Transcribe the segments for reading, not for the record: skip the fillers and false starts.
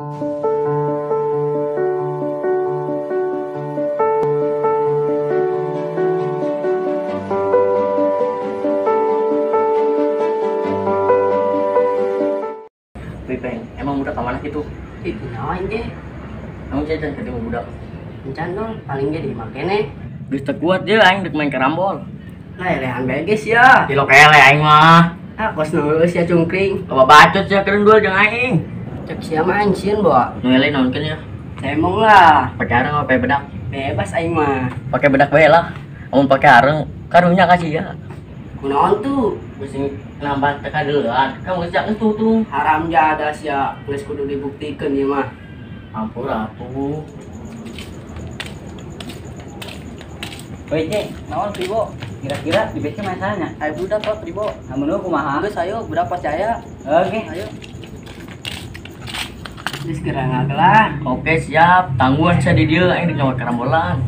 Pipeng, emang budak kemana gitu? Ih, nyawain deh. Kamu jajan ketemu budak. Encan dong, paling jadi makene. Bisa kuat dia aing dek main karambol. Lelehan beges ya. Kilo kele aing mah. Kos nulis ya cungkring. Coba bacot ya keren dua jeung aing. Cek siapa anjin bawa. Ngelih nonton ya. Emang lah. Pakai areng apa bedak? Bebas aing mah. Pakai bedak bae lah. Kamu pakai areng, karunya kasih ya. Kunaon tuh? Mesti nambah teka duluan. Kamu sejak itu tuh. Haram jadas ya. Geus kudu dibuktikan ieu mah. Ampun aku. Woi cek, naon Pribo? Kira-kira di base masalahnya? Ayo budak kok ribo. Namun lu kumaha? Geus ayo budak percaya. Oke. Ayo. Geus geura ngagelah. Oke siap. Tangguhan saya di dia aing dek nyawa karambolan.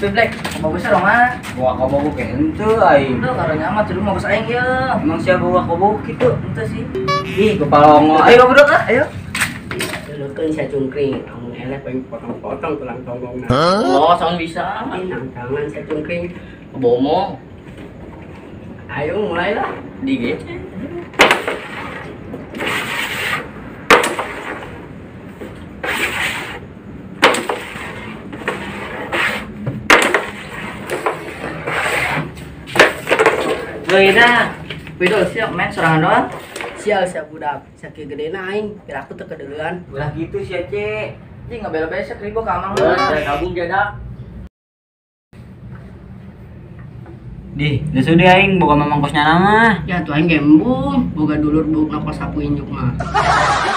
Black, mau besar dong mah. Gua kobo kayak ente aing. Udah karunya amat dulu mau aing ya. Emang siapa gua kobo gitu? Ente sih. Ih, kepalongo. Ayo budak ah, ayo. Dulukeun saya cungkring, amun elek pengen potong-potong tulang tonggongna. Oh, sound bisa. Ini nangkangan saya cungkring. Bomong. Ayo mulailah. Digece. Beda. Beda siap main serangan doang. Sial siap budak. Sakit gede aing, biar aku teu kedeulean. Ulah gitu sih cek. Jadi ngabel besok ribu ka amang. Saya gabung jadak. Di, geus deui aing boga mamang kosnya nama. Ya tuh aing gembung, boga dulur buk napa sapu injuk mah.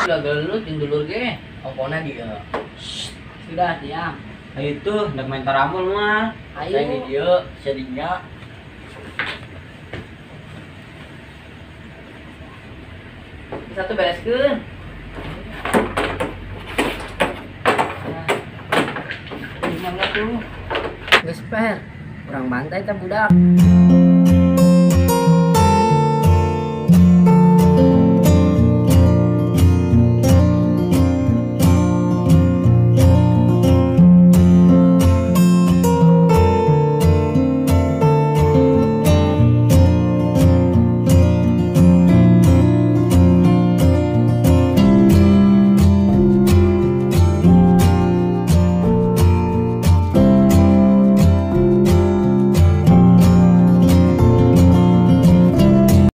Sudah gelut jeung dulur ge. Ongkona dia. Sudah diam. Ayo tuh, hendak main tarambol mah. Saya di Ayo. dia, saya di nya. Satu bereskeun. Gimana tuh? Geus per. Kurang bantai teh budak.